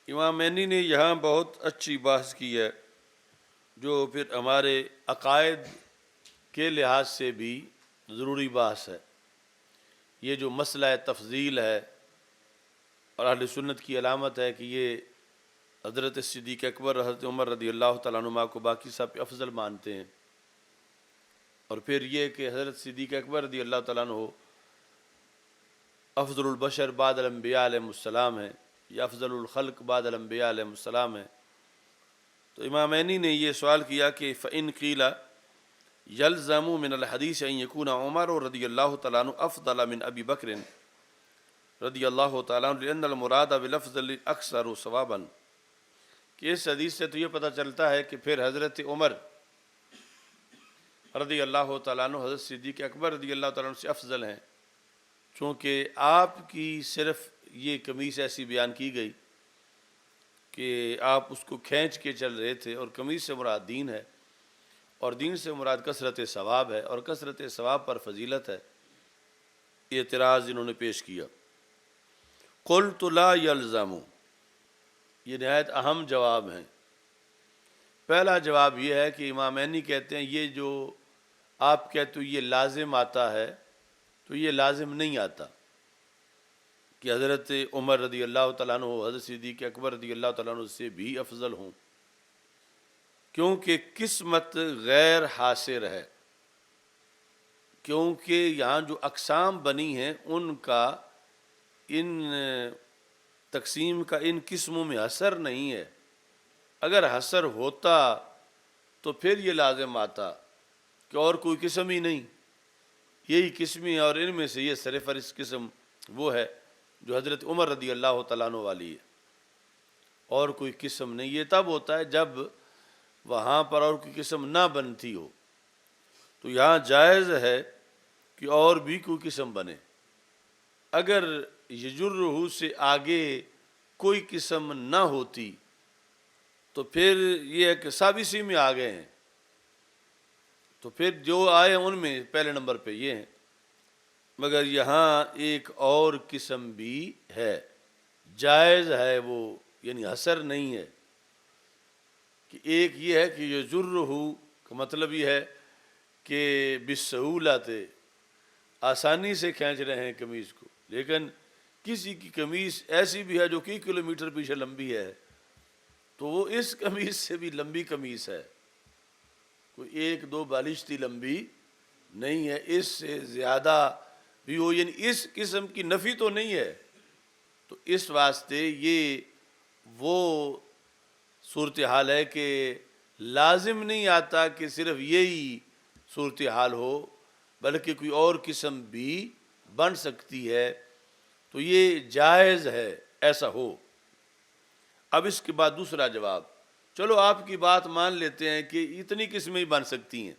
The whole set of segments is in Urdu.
امام مینی نے یہاں بہت اچھی بحث کی ہے، جو پھر ہمارے عقائد کے لحاظ سے بھی ضروری بحث ہے۔ یہ جو مسئلہ تفضیل ہے اور اہل سنت کی علامت ہے کہ یہ حضرت صدیق اکبر حضرت عمر رضی اللہ تعالیٰ عنہما کو باقی سب پہ افضل مانتے ہیں، اور پھر یہ کہ حضرت صدیق اکبر رضی اللہ تعالیٰ عنہ افضل البشر بعد الانبیاء علیہ السلام ہے، یا افضل الخلق بعد الانبیاء علیہ السلام ہے۔ تو امام عینی نے یہ سوال کیا کہ فَإِنْ قِيلَ يَلْزَمُ مِنَ الْحَدِيثِ أَنْ يَكُونَ عُمَرُ رضی اللہ تعالیٰ عنہ أفضل من ابی بکر رضی اللہ تعالیٰ عنہ لأن المراد بالافضل اکثر ثوابا، کہ اس حدیث سے تو یہ پتہ چلتا ہے کہ پھر حضرت عمر رضی اللہ تعالیٰ عنہ حضرت صدیق اکبر رضی اللہ تعالیٰ عنہ سے افضل ہیں، چونکہ آپ کی صرف یہ قمیص ایسی بیان کی گئی کہ آپ اس کو کھینچ کے چل رہے تھے، اور قمیص سے مراد دین ہے، اور دین سے مراد کثرت ثواب ہے، اور کثرت ثواب پر فضیلت ہے۔ یہ اعتراض انہوں نے پیش کیا۔ قلت لا یلزم، یہ نہایت اہم جواب ہیں۔ پہلا جواب یہ ہے کہ امام عینی کہتے ہیں یہ جو آپ کہتے ہو یہ لازم آتا ہے، تو یہ لازم نہیں آتا کہ حضرت عمر رضی اللہ تعالیٰ عنہ حضرت صدیق اکبر رضی اللہ تعالیٰ عنہ سے بھی افضل ہوں، کیونکہ قسمت غیر حاصر ہے، کیونکہ یہاں جو اقسام بنی ہیں ان کا ان تقسیم کا ان قسموں میں حصر نہیں ہے۔ اگر حصر ہوتا تو پھر یہ لازم آتا کہ اور کوئی قسم ہی نہیں، یہی قسمیں، اور ان میں سے یہ سرفہرست قسم وہ ہے جو حضرت عمر رضی اللہ تعالیٰ عنہ والی ہے، اور کوئی قسم نہیں۔ یہ تب ہوتا ہے جب وہاں پر اور کوئی قسم نہ بنتی ہو، تو یہاں جائز ہے کہ اور بھی کوئی قسم بنے۔ اگر یجرہ سے آگے کوئی قسم نہ ہوتی تو پھر یہ ہے کہ سب اسی میں آ گئے ہیں، تو پھر جو آئے ان میں پہلے نمبر پہ یہ ہیں، مگر یہاں ایک اور قسم بھی ہے، جائز ہے وہ، یعنی حصر نہیں ہے۔ کہ ایک یہ ہے کہ یجرہ کا مطلب یہ ہے کہ بسہولت، آسانی سے کھینچ رہے ہیں قمیص کو، لیکن کسی کی قمیص ایسی بھی ہے جو کئی کلومیٹر پیچھے لمبی ہے، تو وہ اس قمیص سے بھی لمبی قمیص ہے، کوئی ایک دو بالشتی لمبی نہیں ہے، اس سے زیادہ بھی ہو، یعنی اس قسم کی نفی تو نہیں ہے۔ تو اس واسطے یہ وہ صورتحال ہے کہ لازم نہیں آتا کہ صرف یہی صورتحال ہو، بلکہ کوئی اور قسم بھی بن سکتی ہے، تو یہ جائز ہے ایسا ہو۔ اب اس کے بعد دوسرا جواب، چلو آپ کی بات مان لیتے ہیں کہ اتنی قسمیں ہی بن سکتی ہیں۔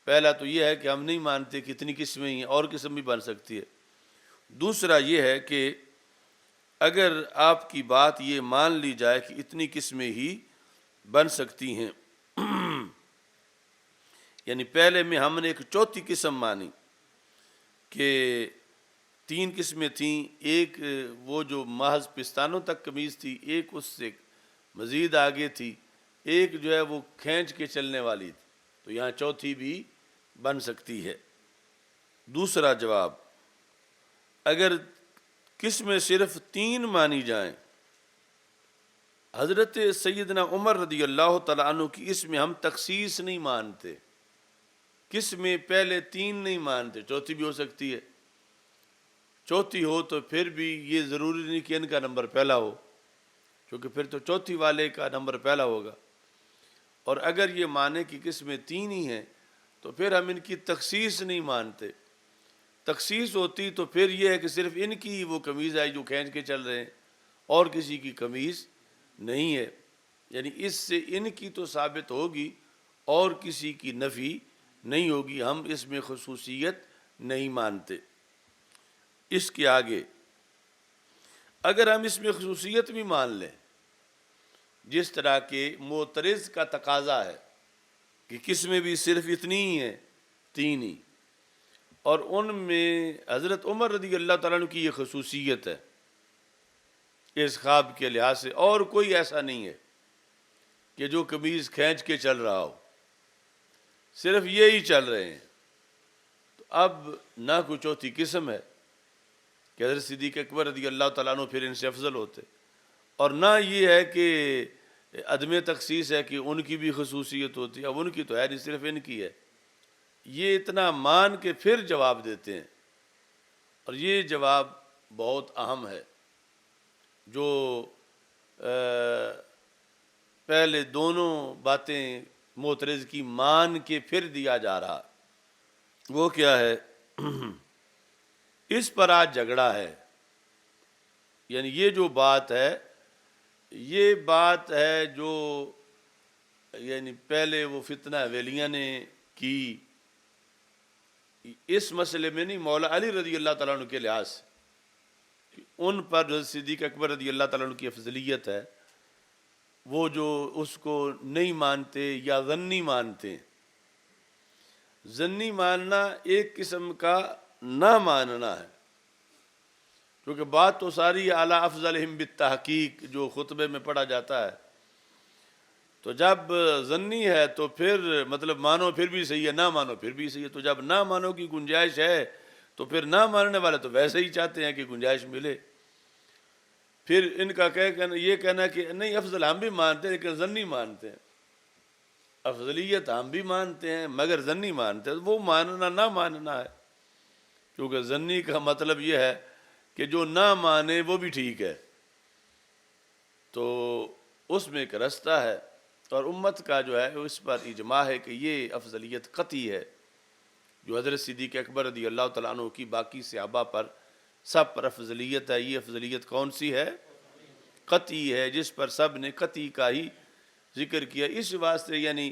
پہلا تو یہ ہے کہ ہم نہیں مانتے کہ اتنی قسمیں ہی ہیں، اور قسم بھی بن سکتی ہے۔ دوسرا یہ ہے کہ اگر آپ کی بات یہ مان لی جائے کہ اتنی قسمیں ہی بن سکتی ہیں، یعنی پہلے میں ہم نے ایک چوتھی قسم مانی کہ تین قسمیں تھیں، ایک وہ جو محض پستانوں تک قمیض تھی، ایک اس سے مزید آگے تھی، ایک جو ہے وہ کھینچ کے چلنے والی تھی، تو یہاں چوتھی بھی بن سکتی ہے۔ دوسرا جواب، اگر قسمیں صرف تین مانی جائیں، حضرت سیدنا عمر رضی اللہ تعالیٰ عنہ کی اس میں ہم تخصیص نہیں مانتے، قسمیں پہلے تین نہیں مانتے، چوتھی بھی ہو سکتی ہے۔ چوتھی ہو تو پھر بھی یہ ضروری نہیں کہ ان کا نمبر پہلا ہو، کیونکہ پھر تو چوتھی والے کا نمبر پہلا ہوگا۔ اور اگر یہ مانے کہ قسمیں تین ہی ہیں تو پھر ہم ان کی تخصیص نہیں مانتے۔ تخصیص ہوتی تو پھر یہ ہے کہ صرف ان کی وہ قمیض ہے جو کھینچ کے چل رہے ہیں، اور کسی کی قمیض نہیں ہے، یعنی اس سے ان کی تو ثابت ہوگی اور کسی کی نفی نہیں ہوگی، ہم اس میں خصوصیت نہیں مانتے۔ اس کے آگے اگر ہم اس میں خصوصیت بھی مان لیں، جس طرح کے معترض کا تقاضا ہے کہ قسمیں بھی صرف اتنی ہی ہیں، تین ہی، اور ان میں حضرت عمر رضی اللہ تعالیٰ عنہ کی یہ خصوصیت ہے، اس خواب کے لحاظ سے، اور کوئی ایسا نہیں ہے کہ جو قمیض کھینچ کے چل رہا ہو، صرف یہی چل رہے ہیں۔ تو اب نہ کوئی چوتھی قسم ہے کہ حضرت صدیق اکبر رضی اللہ تعالیٰ عنہ پھر ان سے افضل ہوتے، اور نہ یہ ہے کہ عدم تخصیص ہے کہ ان کی بھی خصوصیت ہوتی ہے، اب ان کی تو ہے نہیں، صرف ان کی ہے۔ یہ اتنا مان کے پھر جواب دیتے ہیں، اور یہ جواب بہت اہم ہے، جو پہلے دونوں باتیں معترض کی مان کے پھر دیا جا رہا، وہ کیا ہے؟ اس پر آج جھگڑا ہے، یعنی یہ جو بات ہے، یہ بات ہے جو یعنی پہلے وہ فتنہ ویلیاں نے کی، اس مسئلے میں نہیں، مولا علی رضی اللہ تعالیٰ عنہ کے لحاظ سے ان پر حضرت صدیق اکبر رضی اللہ تعالیٰ عنہ کی افضلیت ہے، وہ جو اس کو نہیں مانتے یا ظنی مانتے ہیں۔ ظنی ماننا ایک قسم کا نہ ماننا ہے، کیونکہ بات تو ساری اعلیٰ افضلہم بالتحقیق جو خطبے میں پڑھا جاتا ہے، تو جب ظنی ہے تو پھر مطلب مانو پھر بھی صحیح ہے، نہ مانو پھر بھی صحیح ہے، تو جب نہ مانو کی گنجائش ہے تو پھر نہ ماننے والے تو ویسے ہی چاہتے ہیں کہ گنجائش ملے۔ پھر ان کا یہ کہنا کہ نہیں، افضل ہم بھی مانتے ہیں لیکن ظنی مانتے ہیں، افضلیت ہم بھی مانتے ہیں مگر ظنی مانتے ہیں، وہ ماننا نہ ماننا ہے، کیونکہ ظنی کا مطلب یہ ہے کہ جو نہ مانے وہ بھی ٹھیک ہے، تو اس میں ایک رستہ ہے، اور امت کا جو ہے اس پر اجماع ہے کہ یہ افضلیت قطعی ہے، جو حضرت صدیق اکبر رضی اللہ تعالیٰ عنہ کی باقی صحابہ پر سب پر افضلیت ہے۔ یہ افضلیت کون سی ہے؟ قطعی ہے، جس پر سب نے قطعی کا ہی ذکر کیا۔ اس واسطے یعنی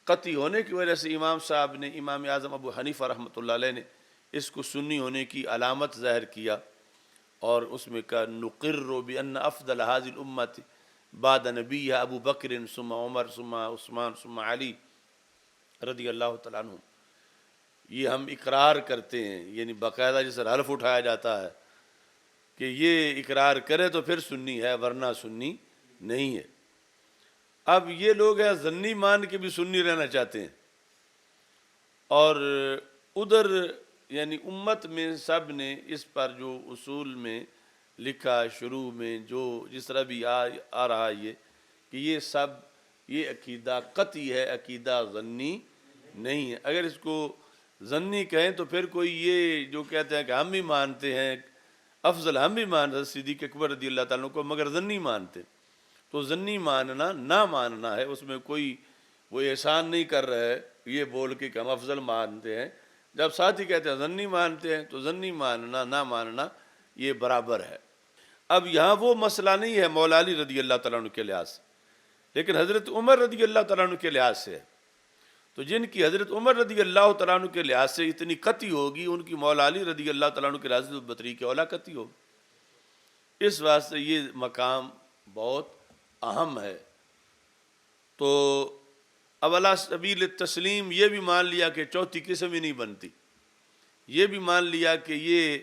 قطعی ہونے کی وجہ سے امام صاحب نے، امام اعظم ابو حنیفہ رحمۃ اللہ علیہ نے اس کو سنی ہونے کی علامت ظاہر کیا، اور اس میں کہا نقر بان افضل هذه الامت بعد نبیها ابو بکر ثم عمر ثم عثمان ثم علی رضی اللہ تعالیٰ عنہ، یہ ہم اقرار کرتے ہیں، یعنی باقاعدہ جس طرح حلف اٹھایا جاتا ہے کہ یہ اقرار کرے تو پھر سنی ہے ورنہ سنی نہیں ہے۔ اب یہ لوگ ہیں ظنی مان کے بھی سنی رہنا چاہتے ہیں، اور ادھر یعنی امت میں سب نے اس پر جو اصول میں لکھا شروع میں جو جس طرح بھی آ رہا ہے یہ کہ یہ سب یہ عقیدہ قطعی ہے، عقیدہ ظنی نہیں ہے۔ اگر اس کو ظنی کہیں تو پھر کوئی یہ جو کہتے ہیں کہ ہم بھی مانتے ہیں افضل، ہم بھی مانتے ہیں صدیق اکبر رضی اللہ تعالیٰ عنہ کو مگر ظنی مانتے، تو ظنی ماننا نہ ماننا ہے، اس میں کوئی وہ احسان نہیں کر رہا ہے یہ بول کے کہ ہم افضل مانتے ہیں، جب ساتھی کہتے ہیں ظنی مانتے ہیں تو ظنی ماننا نہ ماننا یہ برابر ہے۔ اب یہاں وہ مسئلہ نہیں ہے مولا علی رضی اللہ تعالیٰ عنہ کے لحاظ سے، لیکن حضرت عمر رضی اللہ تعالیٰ عنہ کے لحاظ سے ہے، تو جن کی حضرت عمر رضی اللہ تعالیٰ عنہ کے لحاظ سے اتنی قطعی ہوگی، ان کی مولا علی رضی اللہ تعالیٰ عنہ کے لحاظ سے بطری کے اولا قطعی ہوگی۔ اس واسطے یہ مقام بہت اہم ہے۔ تو اب علی سبیل تسلیم یہ بھی مان لیا کہ چوتھی قسم ہی نہیں بنتی، یہ بھی مان لیا کہ یہ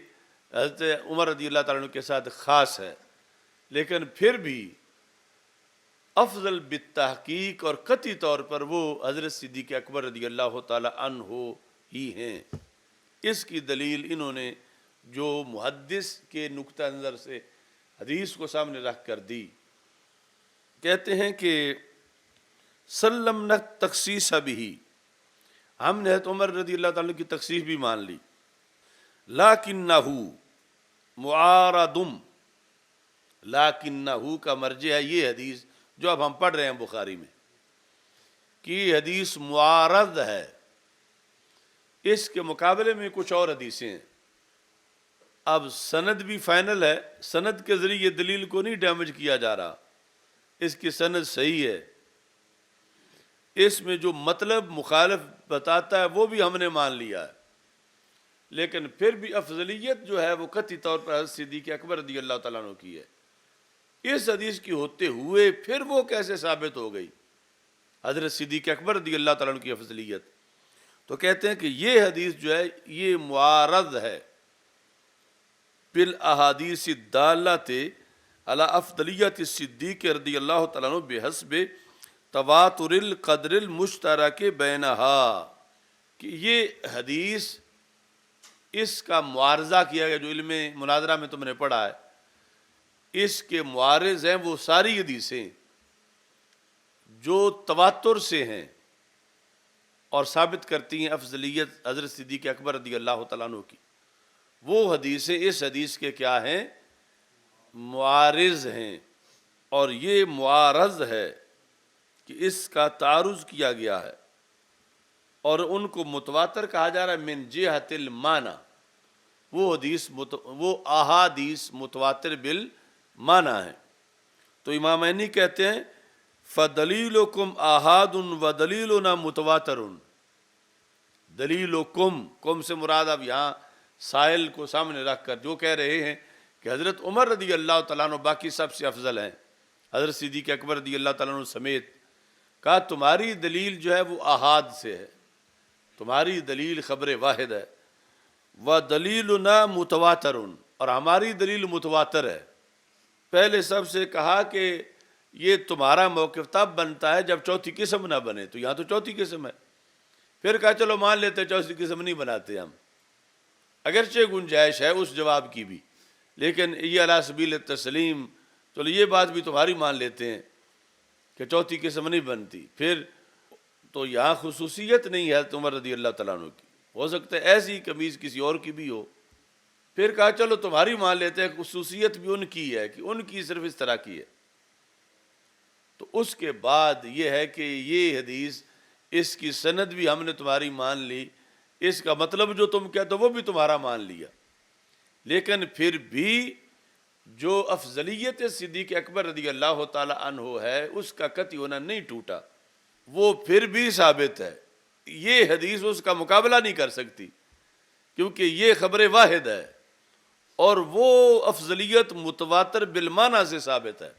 حضرت عمر رضی اللہ تعالیٰ عنہ کے ساتھ خاص ہے، لیکن پھر بھی افضل بالتحقیق اور قطعی طور پر وہ حضرت صدیق اکبر رضی اللہ تعالیٰ عنہ ہی ہیں۔ اس کی دلیل انہوں نے جو محدث کے نقطہ نظر سے حدیث کو سامنے رکھ کر دی، کہتے ہیں کہ سلمنا تخصیص بھی، ہم نے حضرت عمر رضی اللہ تعالیٰ کی تخصیص بھی مان لی، لیکنہ معارض، لیکنہ کا مرجع ہے یہ حدیث جو اب ہم پڑھ رہے ہیں بخاری میں، کہ یہ حدیث معارض ہے، اس کے مقابلے میں کچھ اور حدیثیں ہیں۔ اب سند بھی فائنل ہے، سند کے ذریعے دلیل کو نہیں ڈیمیج کیا جا رہا، اس کی سند صحیح ہے، اس میں جو مطلب مخالف بتاتا ہے وہ بھی ہم نے مان لیا ہے، لیکن پھر بھی افضلیت جو ہے وہ قطعی طور پر حضرت صدیق اکبر رضی اللہ تعالیٰ عنہ کی ہے۔ اس حدیث کی ہوتے ہوئے پھر وہ کیسے ثابت ہو گئی حضرت صدیق اکبر رضی اللہ تعالیٰ عنہ کی افضلیت؟ تو کہتے ہیں کہ یہ حدیث جو ہے یہ معارض ہے بالاحادیث الدالۃ علی افضلیت الصدیق رضی اللہ تعالیٰ عنہ بحسب تواتر القدر المشترک بینہا، کہ یہ حدیث اس کا معارضہ کیا گیا، جو علم مناظرہ میں تم نے پڑھا ہے، اس کے معارض ہیں وہ ساری حدیثیں جو تواتر سے ہیں اور ثابت کرتی ہیں افضلیت حضرت صدیق اکبر رضی اللہ تعالیٰ عنہ کی، وہ حدیثیں اس حدیث کے کیا ہیں؟ معارض ہیں، اور یہ معارض ہے کہ اس کا تعارض کیا گیا ہے، اور ان کو متواتر کہا جا رہا ہے من جہت المعنی، وہ احادیث متواتر بالمعنی ہیں۔ تو امامینی کہتے ہیں فَدَلِيلُكُمْ آحَادٌ وَدَلِيلُنَا مُتَوَاتِرٌ، دلیلکم، کم سے مراد اب یہاں سائل کو سامنے رکھ کر جو کہہ رہے ہیں کہ حضرت عمر رضی اللہ تعالیٰ عنہ باقی سب سے افضل ہیں، حضرت صدیق اکبر رضی اللہ تعالیٰ عنہ سمیت، کہا تمہاری دلیل جو ہے وہ احاد سے ہے، تمہاری دلیل خبر واحد ہے، وَدَلِيلُنَا مُتَوَاتِرٌ، اور ہماری دلیل متواتر ہے۔ پہلے سب سے کہا کہ یہ تمہارا موقف تب بنتا ہے جب چوتھی قسم نہ بنے، تو یہاں تو چوتھی قسم ہے، پھر کہا چلو مان لیتے چوتھی قسم نہیں بناتے ہم، اگرچہ گنجائش ہے اس جواب کی بھی، لیکن یہ علی سبیل تسلیم، چلو یہ بات بھی تمہاری مان لیتے ہیں کہ چوتھی قسم نہیں بنتی، پھر تو یہاں خصوصیت نہیں ہے عمر رضی اللہ تعالیٰ عنہ کی، ہو سکتا ہے ایسی قمیض کسی اور کی بھی ہو، پھر کہا چلو تمہاری مان لیتے ہیں، خصوصیت بھی ان کی ہے کہ ان کی صرف اس طرح کی ہے۔ تو اس کے بعد یہ ہے کہ یہ حدیث، اس کی سند بھی ہم نے تمہاری مان لی، اس کا مطلب جو تم کہتے ہو وہ بھی تمہارا مان لیا، لیکن پھر بھی جو افضلیت صدیق اکبر رضی اللہ تعالی عنہ ہے اس کا قطعی ہونا نہیں ٹوٹا، وہ پھر بھی ثابت ہے، یہ حدیث اس کا مقابلہ نہیں کر سکتی، کیونکہ یہ خبر واحد ہے اور وہ افضلیت متواتر بالمعنی سے ثابت ہے،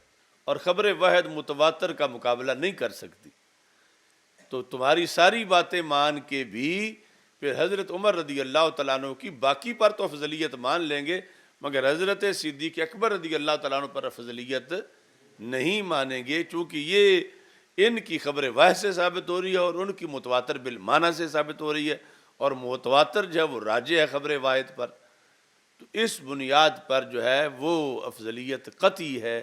اور خبر واحد متواتر کا مقابلہ نہیں کر سکتی۔ تو تمہاری ساری باتیں مان کے بھی پھر حضرت عمر رضی اللہ تعالیٰ عنہ کی باقی پر تو افضلیت مان لیں گے، مگر حضرت صدیق اکبر رضی اللہ تعالیٰ عنہ پر افضلیت نہیں مانیں گے، چونکہ یہ ان کی خبر واحد سے ثابت ہو رہی ہے اور ان کی متواتر بالمعنی سے ثابت ہو رہی ہے، اور متواتر جو ہے وہ راجع ہے خبر واحد پر، تو اس بنیاد پر جو ہے وہ افضلیت قطعی ہے،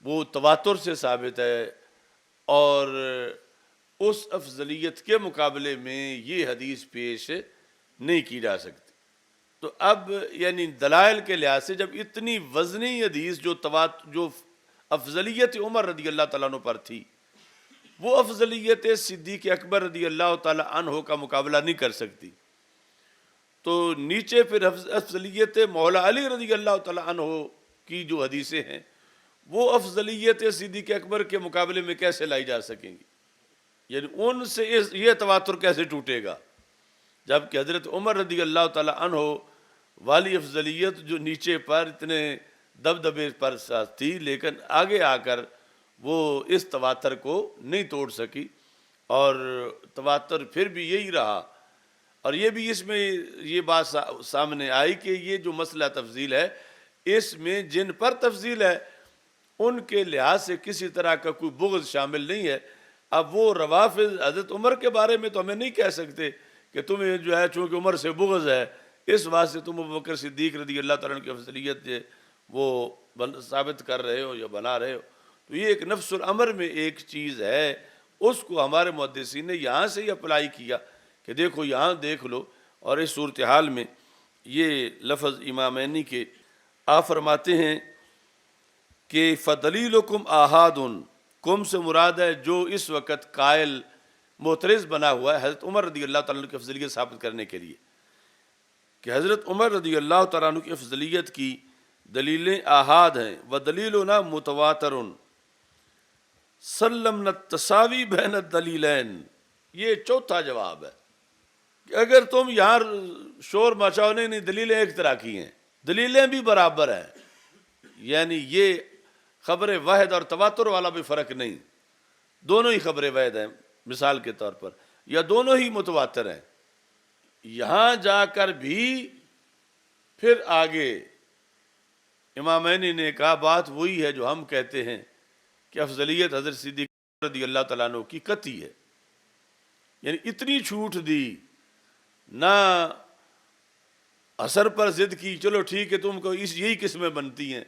وہ تواتر سے ثابت ہے، اور اس افضلیت کے مقابلے میں یہ حدیث پیش نہیں کی جا سکتی۔ تو اب یعنی دلائل کے لحاظ سے جب اتنی وزنی حدیث جو افضلیت عمر رضی اللہ تعالیٰ عنہ پر تھی، وہ افضلیت صدیق اکبر رضی اللہ تعالیٰ عنہ کا مقابلہ نہیں کر سکتی، تو نیچے پھر افضلیت مولا علی رضی اللہ تعالیٰ عنہ کی جو حدیثیں ہیں وہ افضلیت صدیق اکبر کے مقابلے میں کیسے لائی جا سکیں گی؟ یعنی ان سے یہ تواتر کیسے ٹوٹے گا، جبکہ حضرت عمر رضی اللہ تعالیٰ عنہ والی افضلیت جو نیچے پر اتنے دبدبے پر ساتھ تھی، لیکن آگے آ کر وہ اس تواتر کو نہیں توڑ سکی، اور تواتر پھر بھی یہی رہا، اور یہ بھی اس میں یہ بات سامنے آئی کہ یہ جو مسئلہ تفضیل ہے، اس میں جن پر تفضیل ہے ان کے لحاظ سے کسی طرح کا کوئی بغض شامل نہیں ہے۔ اب وہ روافض حضرت عمر کے بارے میں تو ہمیں نہیں کہہ سکتے کہ تمہیں جو ہے چونکہ عمر سے بغض ہے اس واسطے تم ابوبکر صدیق رضی اللہ تعالیٰ عنہ کی افضلیت وہ ثابت کر رہے ہو یا بنا رہے ہو، تو یہ ایک نفس الامر میں ایک چیز ہے، اس کو ہمارے محدثین نے یہاں سے ہی اپلائی کیا کہ دیکھو یہاں دیکھ لو، اور اس صورتحال میں یہ لفظ امامینی کے آپ فرماتے ہیں کہ فَدَلِيلُكُمْ آحَادٌ، کم سے مراد ہے جو اس وقت قائل معترض بنا ہوا ہے حضرت عمر رضی اللہ تعالیٰ عنہ کی افضلیت ثابت کرنے کے لیے، کہ حضرت عمر رضی اللہ تعالیٰ عنہ کی افضلیت کی دلیلیں آحاد ہیں، وَدَلِيلُنَا مُتَوَاتِرٌ سَلَّمْنَا التَّسَاوِي بَيْنَ الدَّلِيلَيْن۔ یہ چوتھا جواب ہے کہ اگر تم یہاں شور مچاؤ، نہیں دلیلیں ایک طرح کی ہیں، دلیلیں بھی برابر ہیں، یعنی یہ خبر واحد اور تواتر والا بھی فرق نہیں، دونوں ہی خبر واحد ہیں مثال کے طور پر، یا دونوں ہی متواتر ہیں، یہاں جا کر بھی پھر آگے امامین نے کہا بات وہی ہے جو ہم کہتے ہیں کہ افضلیت حضرت صدیق رضی اللہ تعالیٰ عنہ کی قطعی ہے، یعنی اتنی چھوٹ دی، نہ اثر پر ضد کی چلو ٹھیک ہے تم کو یہی قسمیں بنتی ہیں،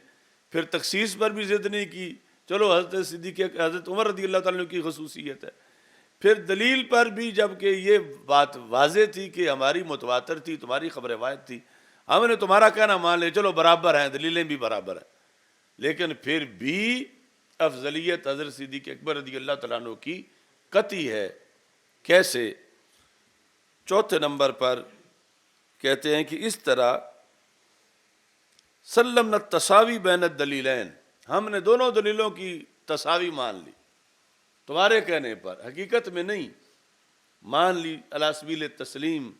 پھر تخصیص پر بھی ضد نہیں کی چلو حضرت صدیق حضرت عمر رضی اللہ تعالیٰ عنہ کی خصوصیت ہے، پھر دلیل پر بھی جب کہ یہ بات واضح تھی کہ ہماری متواتر تھی، تمہاری خبر روایت تھی، ہم نے تمہارا کہنا مان لے چلو برابر ہیں، دلیلیں بھی برابر ہیں، لیکن پھر بھی افضلیت حضرت صدیق اکبر رضی اللہ تعالیٰ عنہ کی قطعی ہے۔ کیسے؟ چوتھے نمبر پر کہتے ہیں کہ اس طرح سلمنا التساوی بین الدلیلین، ہم نے دونوں دلیلوں کی تساوی مان لی تمہارے کہنے پر، حقیقت میں نہیں، مان لی علی سبیل التسلیم،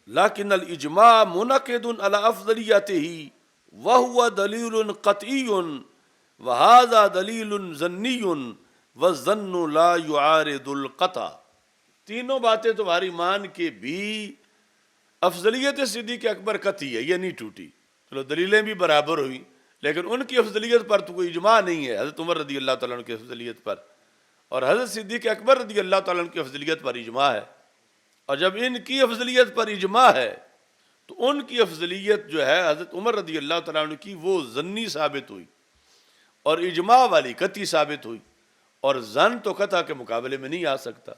لیکن الاجماع منعقد علی افضلیتہ وہو دلیل قطعی وہذا دلیل ظنی والظن لا یعارض القطع۔ تینوں باتیں تمہاری مان کے بھی افضلیت صدیق اکبر قطعی ہے، یہ نہیں ٹوٹی، چلو دلیلیں بھی برابر ہوئی، لیکن ان کی افضلیت پر تو کوئی اجماع نہیں ہے، حضرت عمر رضی اللہ تعالیٰ عنہ کی افضلیت پر، اور حضرت صدیق اکبر رضی اللہ تعالیٰ عنہ کی افضلیت پر اجماع ہے، اور جب ان کی افضلیت پر اجماع ہے تو ان کی افضلیت جو ہے حضرت عمر رضی اللہ تعالیٰ عنہ کی وہ ظنی ثابت ہوئی اور اجماع والی قطعی ثابت ہوئی، اور ظن تو قطع کے مقابلے میں نہیں آ سکتا،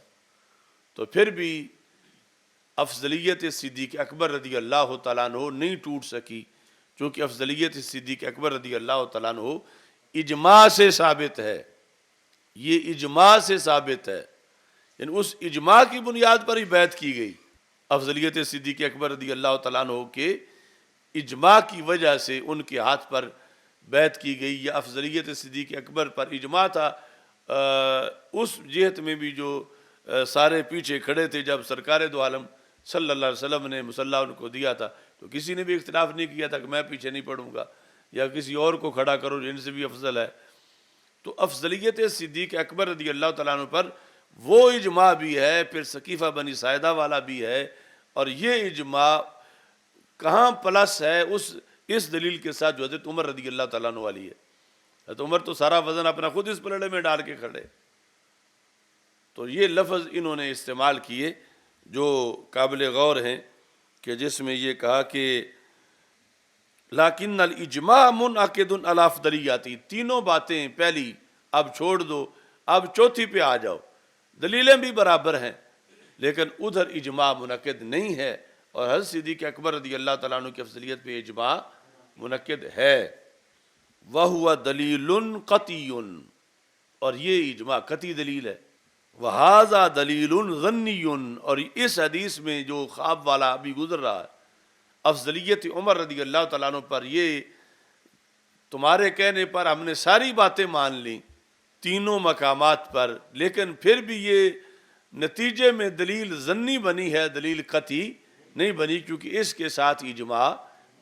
تو پھر بھی افضلیت صدیق اکبر رضی اللہ تعالیٰ عنہ نہیں ٹوٹ سکی، چونکہ افضلیت صدیق اکبر رضی اللہ تعالیٰ عنہ اجماع سے ثابت ہے، یہ اجماع سے ثابت ہے، یعنی اس اجماع کی بنیاد پر ہی بیعت کی گئی، افضلیت صدیق اکبر رضی اللہ تعالیٰ عنہ کے اجماع کی وجہ سے ان کے ہاتھ پر بیعت کی گئی، یا افضلیت صدیق اکبر پر اجماع تھا اس جہت میں بھی جو سارے پیچھے کھڑے تھے، جب سرکار دو عالم صلی اللہ علیہ وسلم نے مصلی ان کو دیا تھا تو کسی نے بھی اختلاف نہیں کیا تھا کہ میں پیچھے نہیں پڑوں گا یا کسی اور کو کھڑا کرو جو ان سے بھی افضل ہے۔ تو افضلیت صدیق اکبر رضی اللہ تعالیٰ عنہ پر وہ اجماع بھی ہے، پھر ثقیفہ بنی ساعدہ والا بھی ہے، اور یہ اجماع کہاں پلس ہے اس دلیل کے ساتھ جو حضرت عمر رضی اللہ تعالیٰ عنہ والی ہے۔ حضرت عمر تو سارا وزن اپنا خود اس پلڑے میں ڈال کے کھڑے، تو یہ لفظ انہوں نے استعمال کیے جو قابل غور ہیں، کہ جس میں یہ کہا کہ لیکن الاجماع منعقد علی افضلیاتی، تینوں باتیں پہلی اب چھوڑ دو، اب چوتھی پہ آ جاؤ، دلیلیں بھی برابر ہیں لیکن ادھر اجماع منعقد نہیں ہے، اور حضرت صدیق اکبر رضی اللہ تعالیٰ عنہ کی افضلیت پہ اجماع منعقد ہے، وہو دلیل قطعی، اور یہ اجماع قطعی دلیل ہے، وہذا دلیل ظنی، اور اس حدیث میں جو خواب والا ابھی گزر رہا ہے افضلیت عمر رضی اللہ تعالیٰ عنہ پر، یہ تمہارے کہنے پر ہم نے ساری باتیں مان لیں تینوں مقامات پر، لیکن پھر بھی یہ نتیجے میں دلیل ظنی بنی ہے، دلیل قطعی نہیں بنی، کیونکہ اس کے ساتھ اجماع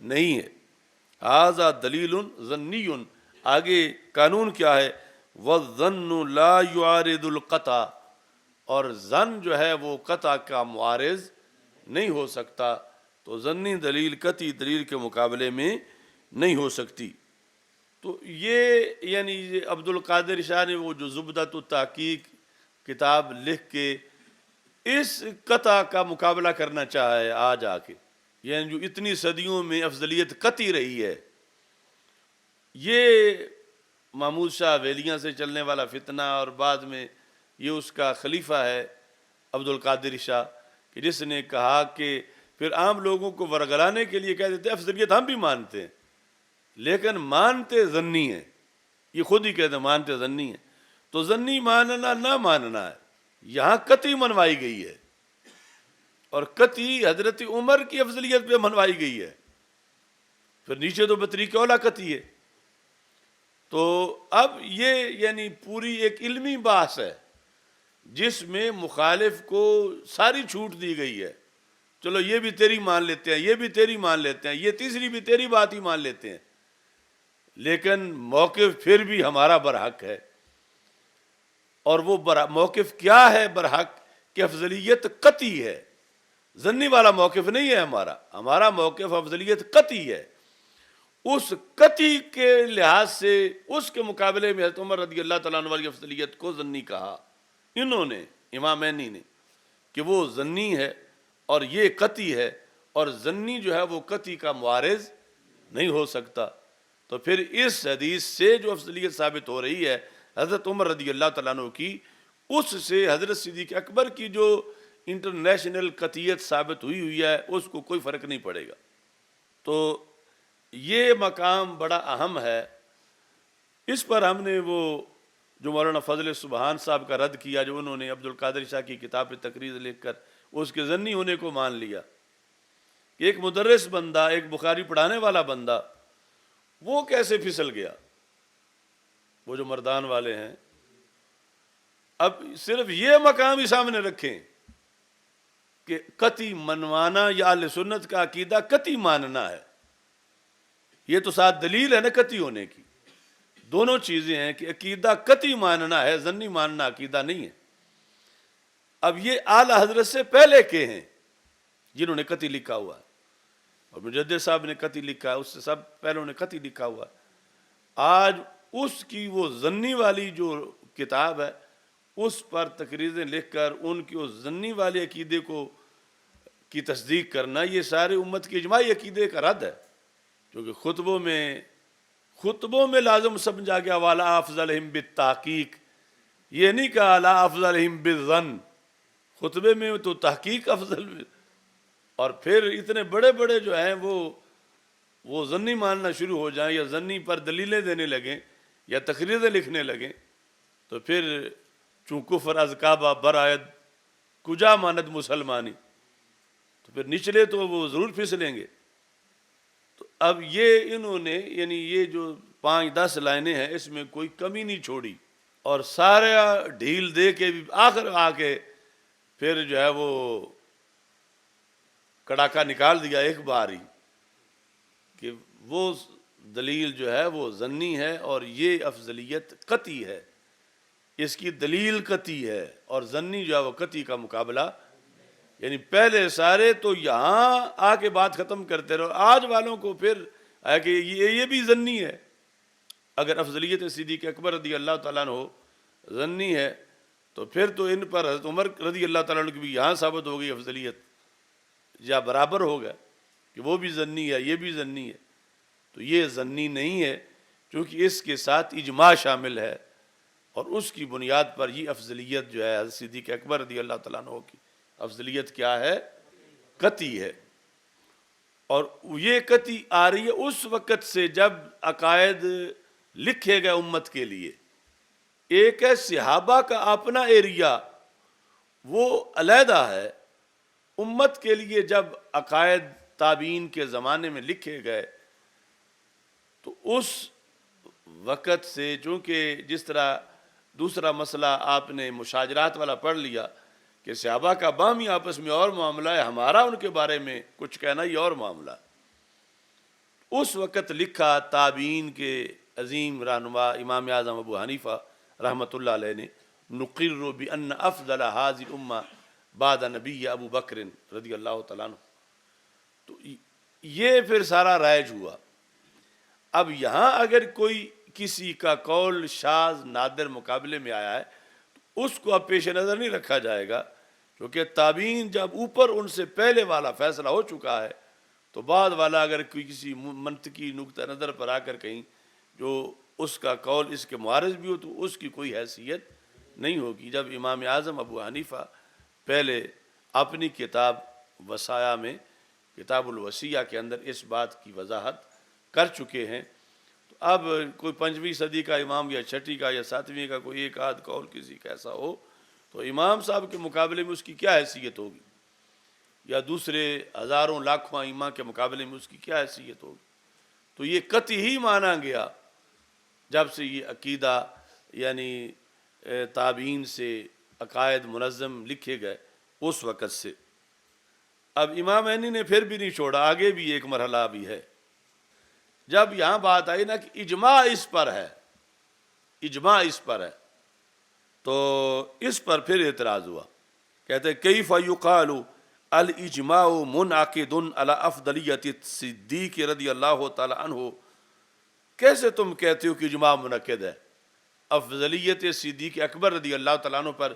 نہیں ہے، ھذا دلیل ظنی۔ آگے قانون کیا ہے؟ والظن لا یعارض القطع، اور ظن جو ہے وہ قطع کا معارض نہیں ہو سکتا، تو ظنی دلیل قطعی دلیل کے مقابلے میں نہیں ہو سکتی۔ تو یہ یعنی عبد القادر شاہ نے وہ جو زبدۃ التحقیق کتاب لکھ کے اس قطع کا مقابلہ کرنا چاہا ہے آج آ کے، یعنی جو اتنی صدیوں میں افضلیت قطعی رہی ہے، یہ محمود شاہ ویلیاں سے چلنے والا فتنہ، اور بعد میں یہ اس کا خلیفہ ہے عبد القادر شاہ، کہ جس نے کہا کہ پھر عام لوگوں کو ورگلانے کے لیے کہہ دیتے افضلیت ہم بھی مانتے ہیں لیکن مانتے ظنی ہیں، یہ خود ہی کہتے ہیں مانتے ظنی ہیں، تو ظنی ماننا نہ ماننا ہے، یہاں قطعی منوائی گئی ہے، اور قطعی حضرت عمر کی افضلیت پہ منوائی گئی ہے، پھر نیچے تو بطریق اولیٰ قطعی ہے۔ تو اب یہ یعنی پوری ایک علمی بحث ہے جس میں مخالف کو ساری چھوٹ دی گئی ہے، چلو یہ بھی تیری مان لیتے ہیں، یہ بھی تیری مان لیتے ہیں، یہ تیسری بھی تیری بات ہی مان لیتے ہیں، لیکن موقف پھر بھی ہمارا برحق ہے، اور وہ موقف کیا ہے برحق؟ کہ افضلیت قطعی ہے، ظنی والا موقف نہیں ہے ہمارا موقف افضلیت قطعی ہے، اس قطعی کے لحاظ سے اس کے مقابلے میں حضرت عمر رضی اللہ تعالیٰ عنہ والی افضلیت کو ظنی کہا انہوں نے، امامینی نے، کہ وہ ظنی ہے اور یہ قطعی ہے، اور ظنی جو ہے وہ قطعی کا معارض نہیں ہو سکتا۔ تو پھر اس حدیث سے جو افضلیت ثابت ہو رہی ہے حضرت عمر رضی اللہ تعالیٰ عنہ کی، اس سے حضرت صدیق اکبر کی جو انٹرنیشنل قطعیت ثابت ہوئی ہے اس کو کوئی فرق نہیں پڑے گا۔ تو یہ مقام بڑا اہم ہے۔ اس پر ہم نے وہ جو مولانا فضل سبحان صاحب کا رد کیا، جو انہوں نے عبد القادر شاہ کی کتاب پہ تقریر لکھ کر اس کے ظنی ہونے کو مان لیا کہ ایک مدرس بندہ، ایک بخاری پڑھانے والا بندہ، وہ کیسے پھسل گیا، وہ جو مردان والے ہیں۔ اب صرف یہ مقام ہی سامنے رکھیں کہ قطعی منوانا یا اہل سنت کا عقیدہ قطعی ماننا ہے، یہ تو ساتھ دلیل ہے نا قطعی ہونے کی۔ دونوں چیزیں ہیں کہ عقیدہ قطعی ماننا ہے، ظنی ماننا عقیدہ نہیں ہے۔ اب یہ اعلی حضرت سے پہلے کے ہیں جنہوں نے قطعی لکھا ہوا ہے، اور مجدد صاحب نے قطعی لکھا ہے، اس سے سب پہلوں نے قطعی لکھا ہوا ہے۔ آج اس کی وہ ظنی والی جو کتاب ہے اس پر تقریریں لکھ کر ان کی اس ظنی والے عقیدے کو کی تصدیق کرنا، یہ سارے امت کے اجماعی عقیدے کا رد ہے، کیونکہ خطبوں میں لازم سمجھا گیا والا افضلہم بالتحقیق، یہ نہیں کہا لا افضلہم بالظن، خطبے میں تو تحقیق افضل، اور پھر اتنے بڑے بڑے جو ہیں وہ ظنی ماننا شروع ہو جائیں یا ظنی پر دلیلیں دینے لگیں یا تقریریں لکھنے لگیں، تو پھر چون کفر از کعبہ برآید کجا ماند مسلمانی، تو پھر نچلے تو وہ ضرور پھسلیں گے۔ تو اب یہ انہوں نے یعنی یہ جو 5-10 لائنیں ہیں اس میں کوئی کمی نہیں چھوڑی، اور سارا ڈھیل دے کے بھی آخر آ کے پھر جو ہے وہ کڑاکا نکال دیا ایک بار ہی کہ وہ دلیل جو ہے وہ ظنی ہے اور یہ افضلیت قطعی ہے، اس کی دلیل قطعی ہے، اور ظنی جو ہے وہ قطعی کا مقابلہ، یعنی پہلے سارے تو یہاں آ کے بات ختم کرتے رہو، آج والوں کو پھر ہے کہ یہ بھی ظنی ہے۔ اگر افضلیت صدیق اکبر رضی اللہ تعالیٰ عنہ ظنی ہے تو پھر تو ان پر حضرت عمر رضی اللہ تعالیٰ عنہ کی بھی یہاں ثابت ہو گئی افضلیت، یا برابر ہو گیا کہ وہ بھی ظنی ہے یہ بھی ظنی ہے۔ تو یہ ظنی نہیں ہے، کیونکہ اس کے ساتھ اجماع شامل ہے، اور اس کی بنیاد پر یہ افضلیت جو ہے حضرت صدیق اکبر رضی اللہ تعالیٰ عنہ کی افضلیت کیا ہے؟ قطعی ہے۔ اور یہ قطعی آ رہی ہے اس وقت سے جب عقائد لکھے گئے امت کے لیے۔ ایک ہے صحابہ کا اپنا ایریا، وہ علیحدہ ہے، امت کے لیے جب عقائد تابعین کے زمانے میں لکھے گئے تو اس وقت سے، چونکہ جس طرح دوسرا مسئلہ آپ نے مشاجرات والا پڑھ لیا کہ صحابہ کا باہمی آپس میں اور معاملہ ہے، ہمارا ان کے بارے میں کچھ کہنا یہ اور معاملہ ہے۔ اس وقت لکھا تابعین کے عظیم رہنما امام اعظم ابو حنیفہ رحمۃ اللہ علیہ نے، نقر بأن افضل هذه الامہ بعد نبی ابو بکر رضی اللہ تعالیٰ عنہ۔ تو یہ پھر سارا رائج ہوا۔ اب یہاں اگر کوئی کسی کا قول شاذ نادر مقابلے میں آیا ہے تو اس کو اب پیش نظر نہیں رکھا جائے گا، کیونکہ تابعین جب اوپر ان سے پہلے والا فیصلہ ہو چکا ہے تو بعد والا اگر کوئی کسی منطقی نقطہ نظر پر آ کر کہیں جو اس کا قول اس کے معارض بھی ہو تو اس کی کوئی حیثیت نہیں ہوگی۔ جب امام اعظم ابو حنیفہ پہلے اپنی کتاب وصایا میں، کتاب الوصیہ کے اندر اس بات کی وضاحت کر چکے ہیں، تو اب کوئی 5ویں صدی کا امام یا 6 کا یا 7ویں کا کوئی ایک آدھ قول کسی کا ایسا ہو تو امام صاحب کے مقابلے میں اس کی کیا حیثیت ہوگی، یا دوسرے ہزاروں لاکھوں ائمہ کے مقابلے میں اس کی کیا حیثیت ہوگی۔ تو یہ قطعی ہی مانا گیا جب سے یہ عقیدہ یعنی تابعین سے عقائد منظم لکھے گئے اس وقت سے۔ اب امام عینی نے پھر بھی نہیں چھوڑا، آگے بھی ایک مرحلہ بھی ہے۔ جب یہاں بات آئی نا کہ اجماع اس پر ہے، اجماع اس پر ہے، تو اس پر پھر اعتراض ہوا۔ کہتے ہیں کیف یقال الاجماع منعقد علی افضلیت الصدیق رضی اللہ تعالی عنہ کیسے تم کہتے ہو کہ اجماع منعقد ہے؟ افضلیت صدیق اکبر رضی اللہ تعالیٰ عنہ پر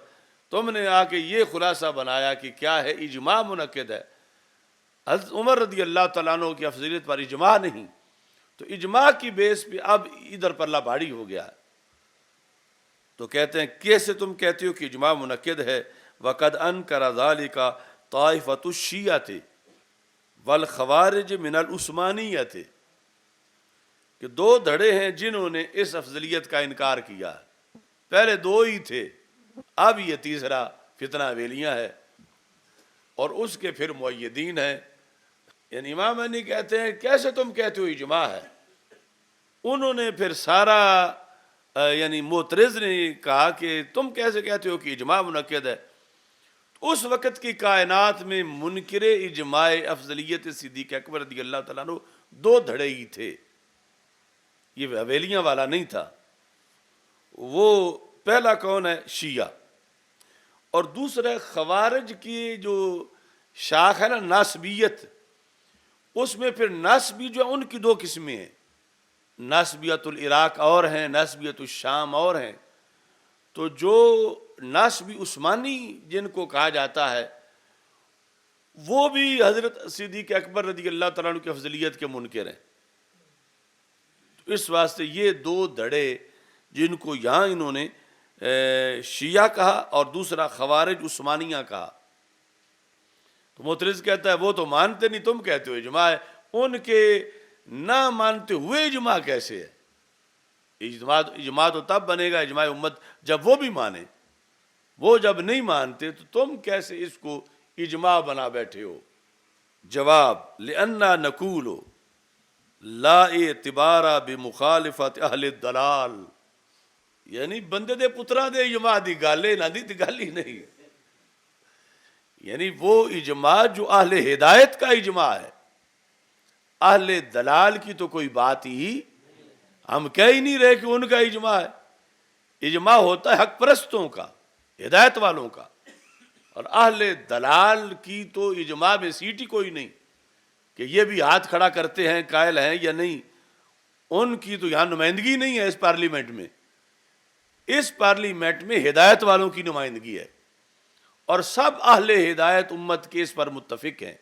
تم نے آ کے یہ خلاصہ بنایا کہ کیا ہے اجماع منعقد ہے، حضرت عمر رضی اللہ تعالیٰ عنہ کی افضلیت پر اجماع نہیں، تو اجماع کی بیس پہ اب ادھر پلہ بھاری ہو گیا ہے۔ تو کہتے ہیں کیسے تم کہتے ہو کہ اجماع منعقد ہے؟ وقد انکر ذالک طائفۃ الشیعۃ والخوارج من العثمانیۃ، کہ دو دھڑے ہیں جنہوں نے اس افضلیت کا انکار کیا ہے۔ پہلے دو ہی تھے، اب یہ تیسرا فتنہ ویلیاں ہے، اور اس کے پھر مؤیدین ہیں۔ یعنی امام علی کہتے ہیں کیسے تم کہتے ہو اجماع ہے؟ انہوں نے پھر سارا یعنی معترض نے کہا کہ تم کیسے کہتے ہو کہ اجماع منعقد ہے؟ اس وقت کی کائنات میں منکر اجماع افضلیت صدیق اکبر رضی اللہ تعالیٰ عنہ دو دھڑے ہی تھے، یہ حویلیاں والا نہیں تھا۔ وہ پہلا کون ہے؟ شیعہ، اور دوسرا خوارج کی جو شاخ ہے نا ناسبیت، اس میں پھر ناسبی جو ہے ان کی دو قسمیں ہیں، ناسبیت العراق اور ہیں، ناسبیت الشام اور ہیں۔ تو جو ناسبی عثمانی جن کو کہا جاتا ہے وہ بھی حضرت صدیق اکبر رضی اللہ تعالیٰ عنہ کی افضلیت کے منکر ہیں۔ تو اس واسطے یہ دو دھڑے جن کو یہاں انہوں نے شیعہ کہا اور دوسرا خوارج عثمانیہ کہا، تو معترض کہتا ہے وہ تو مانتے نہیں، تم کہتے ہو اجماع ہے۔ ان کے نہ مانتے ہوئے اجماع کیسے ہے؟ اجماع تو تب بنے گا اجماع امت جب وہ بھی مانے، وہ جب نہیں مانتے تو تم کیسے اس کو اجماع بنا بیٹھے ہو؟ جواب لأننا نقول لا اعتبار بمخالفت اہل الضلال، یعنی بندے دے پترا دے اجماع دی گالے نہ دی گل ہی نہیں، یعنی وہ اجماع جو اہل ہدایت کا اجماع ہے، اہل دلال کی تو کوئی بات ہی ہم کہہ ہی نہیں رہے کہ ان کا اجماع ہے۔ اجماع ہوتا ہے حق پرستوں کا، ہدایت والوں کا، اور اہل دلال کی تو اجماع میں سیٹ ہی کوئی نہیں کہ یہ بھی ہاتھ کھڑا کرتے ہیں قائل ہیں یا نہیں، ان کی تو یہاں نمائندگی نہیں ہے اس پارلیمنٹ میں۔ اس پارلیمنٹ میں ہدایت والوں کی نمائندگی ہے، اور سب اہل ہدایت امت کے اس پر متفق ہیں،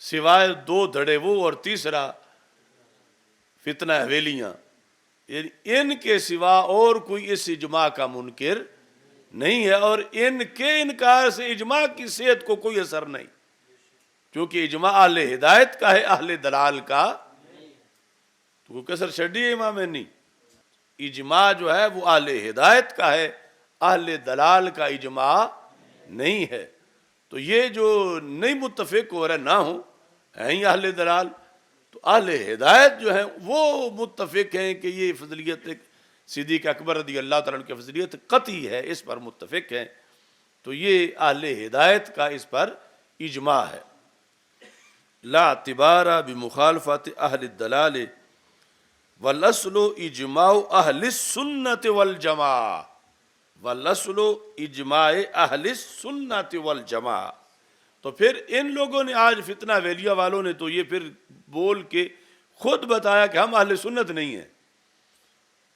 سوائے دو دھڑے وہ اور تیسرا فتنہ حویلیاں، یعنی ان کے سوا اور کوئی اس اجماع کا منکر نہیں ہے، اور ان کے انکار سے اجماع کی صحت کو کوئی اثر نہیں، کیونکہ اجماع اہل ہدایت کا ہے، اہل دلال کا تو وہ کسر چھڑی ہے امام نہیں۔ اجماع جو ہے وہ اہل ہدایت کا ہے، اہل دلال کا اجماع نہیں ہے۔ تو یہ جو نہیں متفق ہو رہے نہ ہوں ہیں ہی اہل دلال، تو اہل ہدایت جو ہیں وہ متفق ہیں کہ یہ فضلیت صدیق اکبر رضی اللہ تعالیٰ عنہ کی فضلیت قطعی ہے، اس پر متفق ہیں، تو یہ اہل ہدایت کا اس پر اجماع ہے۔ لا اعتبار بمخالفت اہل الدلال والاصل اجماع اہل السنت والجماع، والاصل اجماع اہل السنت والجماع۔ تو پھر ان لوگوں نے آج فتنہ ویلیہ والوں نے تو یہ پھر بول کے خود بتایا کہ ہم اہل سنت نہیں ہیں،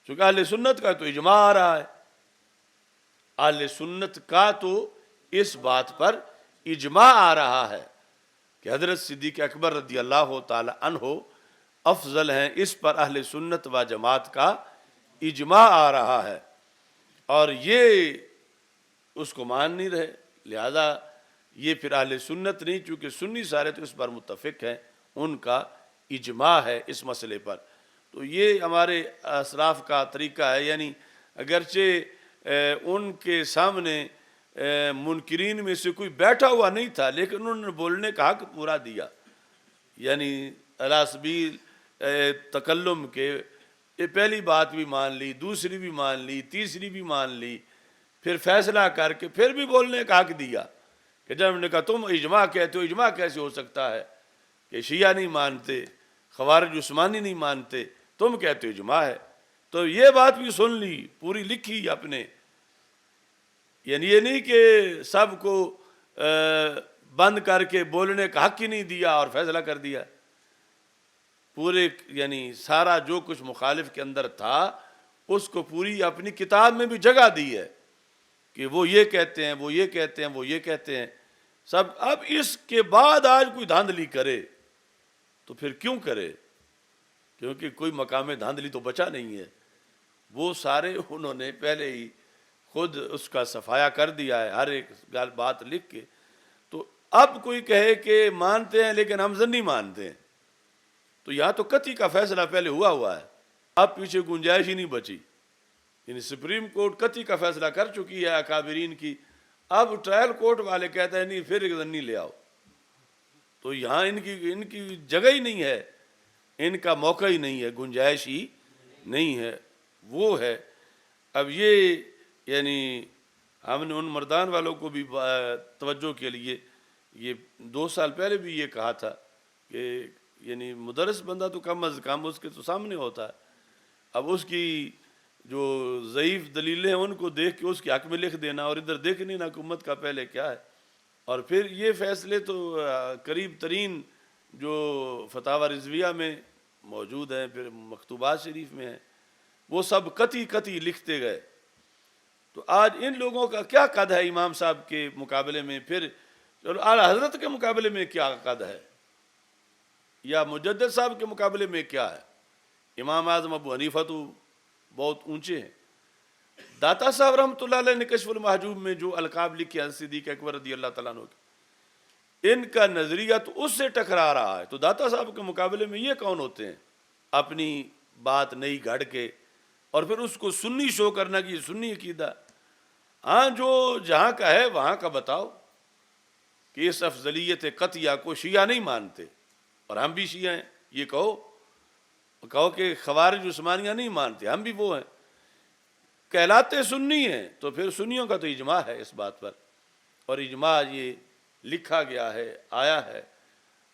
چونکہ اہل سنت کا تو اجماع آ رہا ہے، اہل سنت کا تو اس بات پر اجماع آ رہا ہے کہ حضرت صدیق اکبر رضی اللہ تعالی عنہ افضل ہیں، اس پر اہل سنت و جماعت کا اجماع آ رہا ہے، اور یہ اس کو مان نہیں رہے، لہذا یہ پھر اہل سنت نہیں، چونکہ سنی سارے تو اس پر متفق ہیں، ان کا اجماع ہے اس مسئلے پر۔ تو یہ ہمارے اسلاف کا طریقہ ہے، یعنی اگرچہ ان کے سامنے منکرین میں سے کوئی بیٹھا ہوا نہیں تھا، لیکن انہوں نے بولنے کا حق پورا دیا، یعنی علی سبیل تکلم کے یہ پہلی بات بھی مان لی، دوسری بھی مان لی، تیسری بھی مان لی، پھر فیصلہ کر کے پھر بھی بولنے کا حق دیا کہ جب نے کہا تم اجماع کہتے ہو، اجماع کیسے ہو سکتا ہے کہ شیعہ نہیں مانتے، خوارج عثمانی نہیں مانتے، تم کہتے ہو اجماع ہے، تو یہ بات بھی سن لی، پوری لکھی اپنے، یعنی یہ نہیں کہ سب کو بند کر کے بولنے کا حق ہی نہیں دیا اور فیصلہ کر دیا۔ پورے یعنی سارا جو کچھ مخالف کے اندر تھا اس کو پوری اپنی کتاب میں بھی جگہ دی ہے کہ وہ یہ کہتے ہیں، وہ یہ کہتے ہیں، وہ یہ کہتے ہیں سب۔ اب اس کے بعد آج کوئی دھاندلی کرے تو پھر کیوں کرے؟ کیونکہ کوئی مقام دھاندلی تو بچا نہیں ہے، وہ سارے انہوں نے پہلے ہی خود اس کا صفایا کر دیا ہے، ہر ایک بات لکھ کے۔ تو اب کوئی کہے کہ مانتے ہیں لیکن ہم ضمنی مانتے ہیں، تو یہاں تو قطعی کا فیصلہ پہلے ہوا ہے، اب پیچھے گنجائش ہی نہیں بچی۔ یعنی سپریم کورٹ قطعی کا فیصلہ کر چکی ہے اکابرین کی، اب ٹرائل کورٹ والے کہتے ہیں نہیں پھر ضمنی لے آؤ، تو یہاں ان کی جگہ ہی نہیں ہے، ان کا موقع ہی نہیں ہے، گنجائش ہی نہیں ہے، وہ ہے۔ اب یہ یعنی ہم نے ان مردان والوں کو بھی توجہ کے لیے یہ 2 سال پہلے بھی یہ کہا تھا کہ یعنی مدرس بندہ تو کم از کم اس کے تو سامنے ہوتا ہے، اب اس کی جو ضعیف دلیلیں ہیں ان کو دیکھ کے اس کے حق میں لکھ دینا اور ادھر دیکھنی نا حکومت کا پہلے کیا ہے۔ اور پھر یہ فیصلے تو قریب ترین جو فتاوی رضویہ میں موجود ہیں، پھر مکتوبات شریف میں ہیں، وہ سب قطعی لکھتے گئے۔ تو آج ان لوگوں کا کیا قد ہے امام صاحب کے مقابلے میں، پھر اعلیٰ حضرت کے مقابلے میں کیا قد ہے، یا مجدد صاحب کے مقابلے میں کیا ہے؟ امام اعظم ابو حنیفہ تو بہت اونچے ہیں۔ داتا صاحب رحمۃ اللہ علیہ نے کشف المحجوب میں جو القاب لکھے ہیں صدیق اکبر رضی اللہ تعالیٰ عنہ کے، ان کا نظریہ تو اس سے ٹکرا رہا ہے، تو داتا صاحب کے مقابلے میں یہ کون ہوتے ہیں اپنی بات نئی گھڑ کے اور پھر اس کو سنی شو کرنا کہ یہ سنی عقیدہ۔ ہاں جو جہاں کا ہے وہاں کا بتاؤ کہ اس افضلیت قطعیہ کو شیعہ نہیں مانتے اور ہم بھی شیعہ ہیں، یہ کہو کہ خوارج عثمانیہ نہیں مانتے، ہم بھی وہ ہیں، کہلاتے سنی ہیں، تو پھر سنیوں کا تو اجماع ہے اس بات پر، اور اجماع یہ لکھا گیا ہے، آیا ہے۔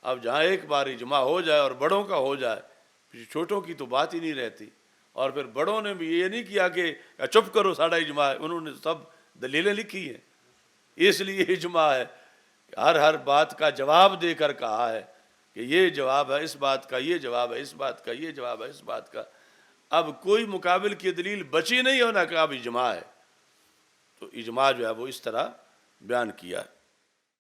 اب جہاں ایک بار اجماع ہو جائے اور بڑوں کا ہو جائے، پھر چھوٹوں کی تو بات ہی نہیں رہتی۔ اور پھر بڑوں نے بھی یہ نہیں کیا کہ چپ کرو ساڑھا اجماع ہے، انہوں نے سب دلیلیں لکھی ہیں، اس لیے اجماع ہے، ہر بات کا جواب دے کر کہا ہے کہ یہ جواب ہے اس بات کا، یہ جواب ہے اس بات کا، یہ جواب ہے اس بات کا۔ اب کوئی مقابل کی دلیل بچی نہیں ہونا کہ اب اجماع ہے، تو اجماع جو ہے وہ اس طرح بیان کیا ہے۔